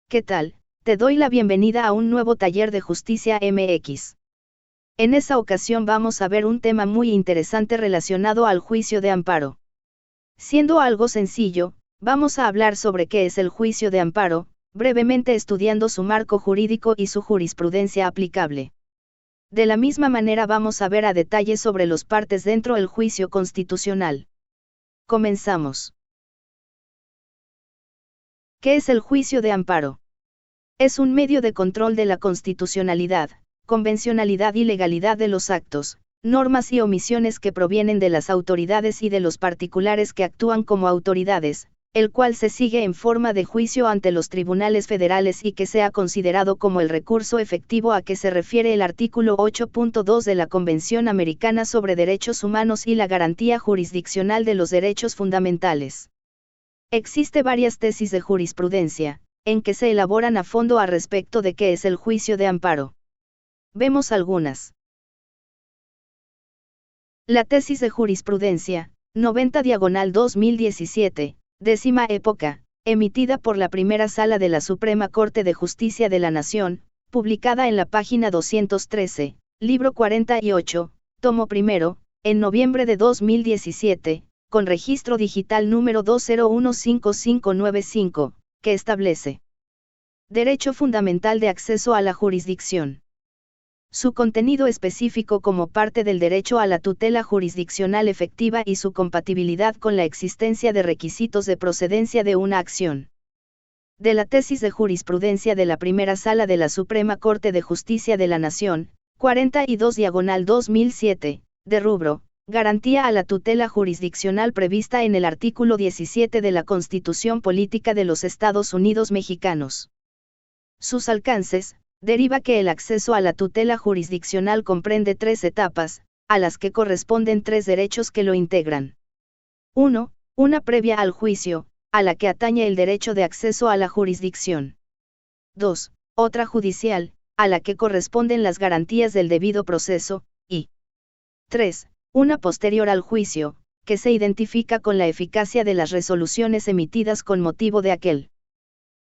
¿Qué tal? Te doy la bienvenida a un nuevo taller de Justicia MX. En esta ocasión vamos a ver un tema muy interesante relacionado al juicio de amparo. Siendo algo sencillo, vamos a hablar sobre qué es el juicio de amparo, brevemente estudiando su marco jurídico y su jurisprudencia aplicable. De la misma manera vamos a ver a detalle sobre los partes dentro del juicio constitucional. Comenzamos. ¿Qué es el juicio de amparo? Es un medio de control de la constitucionalidad, convencionalidad y legalidad de los actos, normas y omisiones que provienen de las autoridades y de los particulares que actúan como autoridades, el cual se sigue en forma de juicio ante los tribunales federales y que sea considerado como el recurso efectivo a que se refiere el artículo 8.2 de la Convención Americana sobre Derechos Humanos y la garantía jurisdiccional de los derechos fundamentales. Existe varias tesis de jurisprudencia, en que se elaboran a fondo a respecto de qué es el juicio de amparo. Vemos algunas. La tesis de jurisprudencia, 90/2017, décima época, emitida por la Primera Sala de la Suprema Corte de Justicia de la Nación, publicada en la página 213, libro 48, tomo primero, en noviembre de 2017, con registro digital número 2015595, que establece derecho fundamental de acceso a la jurisdicción. Su contenido específico como parte del derecho a la tutela jurisdiccional efectiva y su compatibilidad con la existencia de requisitos de procedencia de una acción. De la tesis de jurisprudencia de la Primera Sala de la Suprema Corte de Justicia de la Nación, 42/2007, de rubro, garantía a la tutela jurisdiccional prevista en el artículo 17 de la Constitución Política de los Estados Unidos Mexicanos. Sus alcances, deriva que el acceso a la tutela jurisdiccional comprende tres etapas, a las que corresponden tres derechos que lo integran. 1. Una previa al juicio, a la que atañe el derecho de acceso a la jurisdicción. 2. Otra judicial, a la que corresponden las garantías del debido proceso, y 3. Una posterior al juicio, que se identifica con la eficacia de las resoluciones emitidas con motivo de aquel.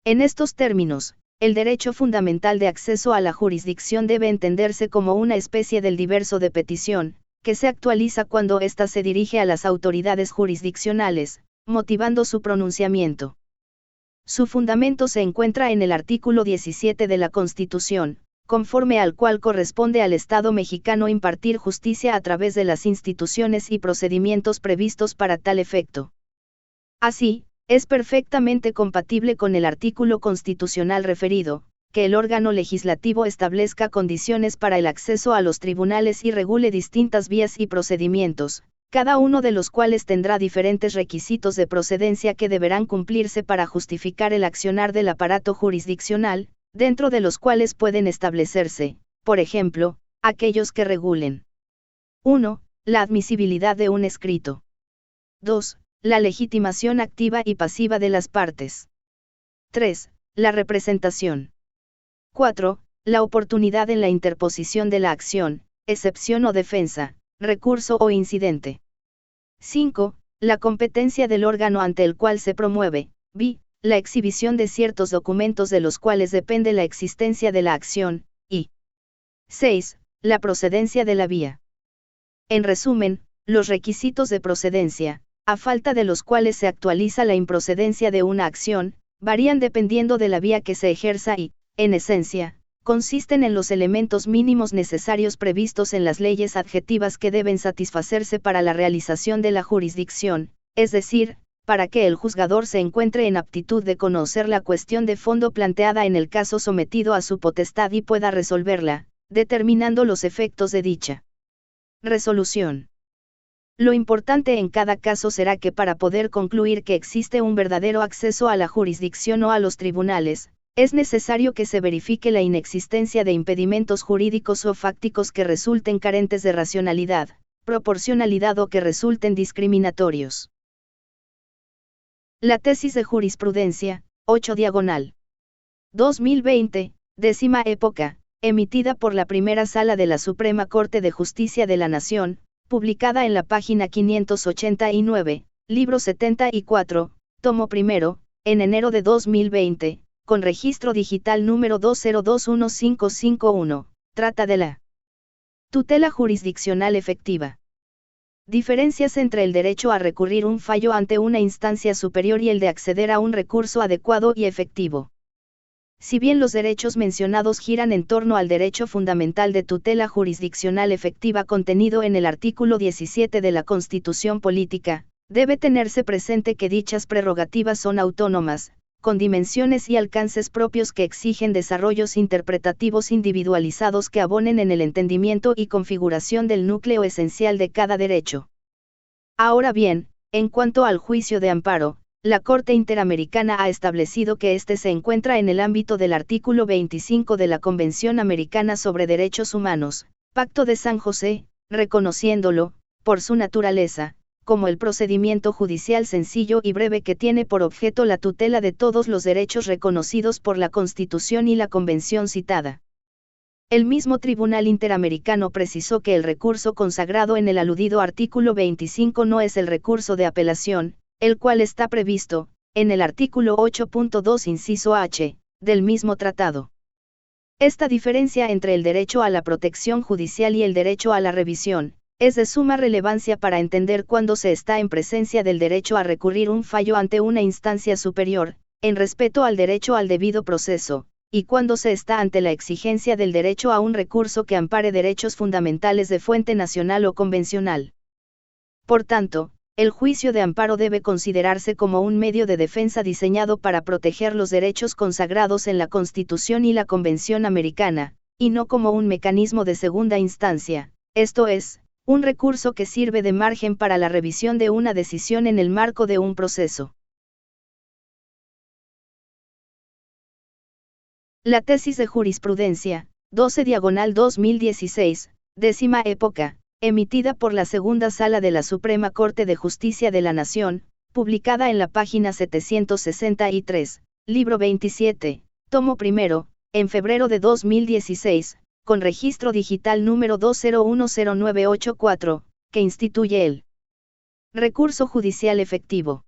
En estos términos, el derecho fundamental de acceso a la jurisdicción debe entenderse como una especie del diverso de petición, que se actualiza cuando ésta se dirige a las autoridades jurisdiccionales, motivando su pronunciamiento. Su fundamento se encuentra en el artículo 17 de la Constitución, conforme al cual corresponde al Estado mexicano impartir justicia a través de las instituciones y procedimientos previstos para tal efecto. Así, es perfectamente compatible con el artículo constitucional referido, que el órgano legislativo establezca condiciones para el acceso a los tribunales y regule distintas vías y procedimientos, cada uno de los cuales tendrá diferentes requisitos de procedencia que deberán cumplirse para justificar el accionar del aparato jurisdiccional, dentro de los cuales pueden establecerse, por ejemplo, aquellos que regulen: 1. La admisibilidad de un escrito. 2. La legitimación activa y pasiva de las partes. 3. La representación. 4. La oportunidad en la interposición de la acción, excepción o defensa, recurso o incidente. 5. La competencia del órgano ante el cual se promueve, la exhibición de ciertos documentos de los cuales depende la existencia de la acción, y 6. La procedencia de la vía. En resumen, los requisitos de procedencia, a falta de los cuales se actualiza la improcedencia de una acción, varían dependiendo de la vía que se ejerza y, en esencia, consisten en los elementos mínimos necesarios previstos en las leyes adjetivas que deben satisfacerse para la realización de la jurisdicción, es decir, para que el juzgador se encuentre en aptitud de conocer la cuestión de fondo planteada en el caso sometido a su potestad y pueda resolverla, determinando los efectos de dicha resolución. Lo importante en cada caso será que para poder concluir que existe un verdadero acceso a la jurisdicción o a los tribunales, es necesario que se verifique la inexistencia de impedimentos jurídicos o fácticos que resulten carentes de racionalidad, proporcionalidad o que resulten discriminatorios. La tesis de jurisprudencia, 8/2020, décima época, emitida por la Primera Sala de la Suprema Corte de Justicia de la Nación, publicada en la página 589, libro 74, tomo primero, en enero de 2020, con registro digital número 2021551, trata de la tutela jurisdiccional efectiva. Diferencias entre el derecho a recurrir un fallo ante una instancia superior y el de acceder a un recurso adecuado y efectivo. Si bien los derechos mencionados giran en torno al derecho fundamental de tutela jurisdiccional efectiva contenido en el artículo 17 de la Constitución Política, debe tenerse presente que dichas prerrogativas son autónomas, con dimensiones y alcances propios que exigen desarrollos interpretativos individualizados que abonen en el entendimiento y configuración del núcleo esencial de cada derecho. Ahora bien, en cuanto al juicio de amparo, la Corte Interamericana ha establecido que éste se encuentra en el ámbito del artículo 25 de la Convención Americana sobre Derechos Humanos, Pacto de San José, reconociéndolo, por su naturaleza, como el procedimiento judicial sencillo y breve que tiene por objeto la tutela de todos los derechos reconocidos por la Constitución y la Convención citada. El mismo Tribunal Interamericano precisó que el recurso consagrado en el aludido artículo 25 no es el recurso de apelación, el cual está previsto, en el artículo 8.2 inciso H, del mismo tratado. Esta diferencia entre el derecho a la protección judicial y el derecho a la revisión, es de suma relevancia para entender cuándo se está en presencia del derecho a recurrir un fallo ante una instancia superior, en respeto al derecho al debido proceso, y cuándo se está ante la exigencia del derecho a un recurso que ampare derechos fundamentales de fuente nacional o convencional. Por tanto, el juicio de amparo debe considerarse como un medio de defensa diseñado para proteger los derechos consagrados en la Constitución y la Convención Americana, y no como un mecanismo de segunda instancia, esto es, un recurso que sirve de margen para la revisión de una decisión en el marco de un proceso. La tesis de jurisprudencia, 12/2016, décima época, emitida por la Segunda Sala de la Suprema Corte de Justicia de la Nación, publicada en la página 763, libro 27, tomo primero, en febrero de 2016, con registro digital número 2010984, que instituye el recurso judicial efectivo.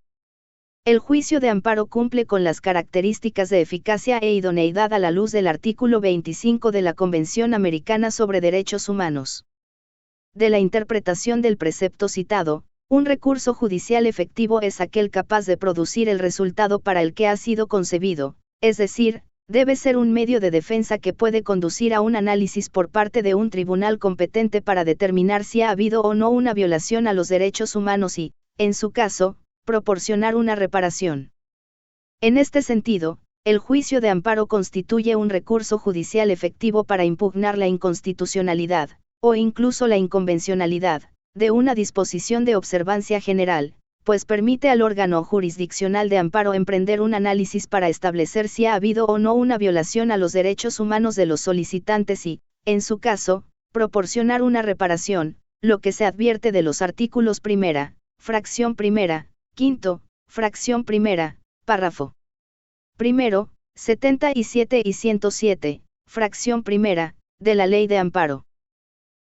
El juicio de amparo cumple con las características de eficacia e idoneidad a la luz del artículo 25 de la Convención Americana sobre Derechos Humanos. De la interpretación del precepto citado, un recurso judicial efectivo es aquel capaz de producir el resultado para el que ha sido concebido, es decir, debe ser un medio de defensa que puede conducir a un análisis por parte de un tribunal competente para determinar si ha habido o no una violación a los derechos humanos y, en su caso, proporcionar una reparación. En este sentido, el juicio de amparo constituye un recurso judicial efectivo para impugnar la inconstitucionalidad, o incluso la inconvencionalidad, de una disposición de observancia general, pues permite al órgano jurisdiccional de amparo emprender un análisis para establecer si ha habido o no una violación a los derechos humanos de los solicitantes y, en su caso, proporcionar una reparación, lo que se advierte de los artículos primera, fracción primera, quinto, fracción primera, párrafo primero, 77 y 107, fracción primera, de la Ley de Amparo.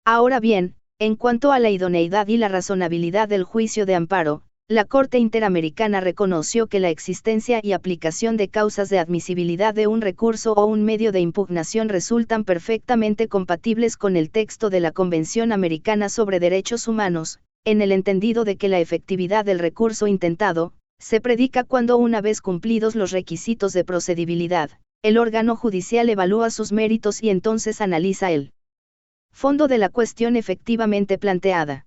Ahora bien, en cuanto a la idoneidad y la razonabilidad del juicio de amparo, la Corte Interamericana reconoció que la existencia y aplicación de causas de admisibilidad de un recurso o un medio de impugnación resultan perfectamente compatibles con el texto de la Convención Americana sobre Derechos Humanos, en el entendido de que la efectividad del recurso intentado, se predica cuando una vez cumplidos los requisitos de procedibilidad, el órgano judicial evalúa sus méritos y entonces analiza el fondo de la cuestión efectivamente planteada.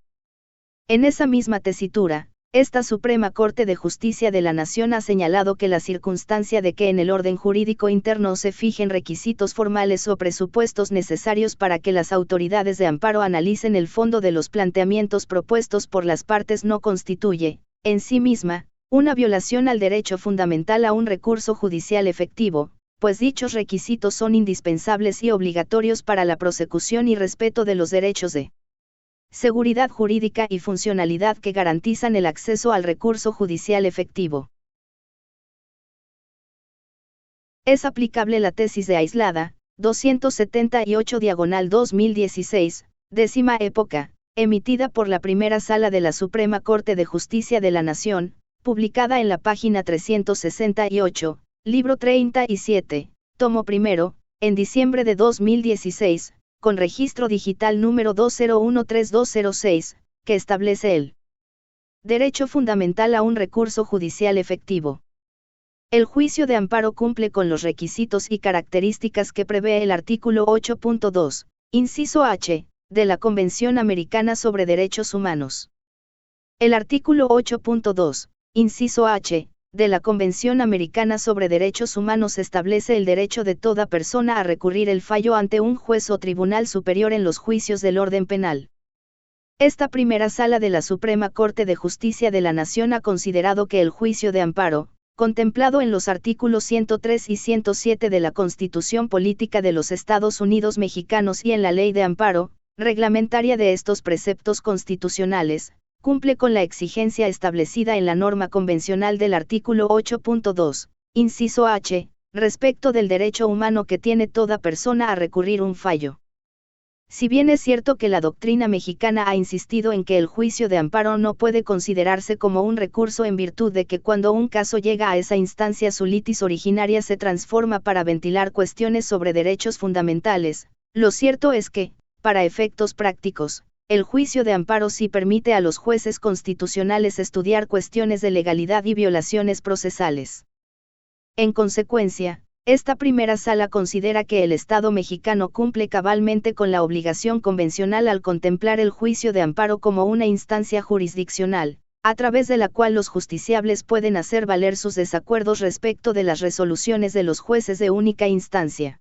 En esa misma tesitura, esta Suprema Corte de Justicia de la Nación ha señalado que la circunstancia de que en el orden jurídico interno se fijen requisitos formales o presupuestos necesarios para que las autoridades de amparo analicen el fondo de los planteamientos propuestos por las partes no constituye, en sí misma, una violación al derecho fundamental a un recurso judicial efectivo, pues dichos requisitos son indispensables y obligatorios para la prosecución y respeto de los derechos de seguridad jurídica y funcionalidad que garantizan el acceso al recurso judicial efectivo. Es aplicable la tesis de aislada, 278/2016, décima época, emitida por la Primera Sala de la Suprema Corte de Justicia de la Nación, publicada en la página 368, Libro 37, tomo primero, en diciembre de 2016, con registro digital número 2013206, que establece el derecho fundamental a un recurso judicial efectivo. El juicio de amparo cumple con los requisitos y características que prevé el artículo 8.2, inciso H, de la Convención Americana sobre Derechos Humanos. El artículo 8.2, inciso H, de la Convención Americana sobre Derechos Humanos establece el derecho de toda persona a recurrir el fallo ante un juez o tribunal superior en los juicios del orden penal. Esta primera sala de la Suprema Corte de Justicia de la Nación ha considerado que el juicio de amparo, contemplado en los artículos 103 y 107 de la Constitución Política de los Estados Unidos Mexicanos y en la Ley de Amparo, reglamentaria de estos preceptos constitucionales, cumple con la exigencia establecida en la norma convencional del artículo 8.2, inciso H, respecto del derecho humano que tiene toda persona a recurrir un fallo. Si bien es cierto que la doctrina mexicana ha insistido en que el juicio de amparo no puede considerarse como un recurso en virtud de que cuando un caso llega a esa instancia su litis originaria se transforma para ventilar cuestiones sobre derechos fundamentales, lo cierto es que, para efectos prácticos, el juicio de amparo sí permite a los jueces constitucionales estudiar cuestiones de legalidad y violaciones procesales. En consecuencia, esta primera sala considera que el Estado mexicano cumple cabalmente con la obligación convencional al contemplar el juicio de amparo como una instancia jurisdiccional, a través de la cual los justiciables pueden hacer valer sus desacuerdos respecto de las resoluciones de los jueces de única instancia.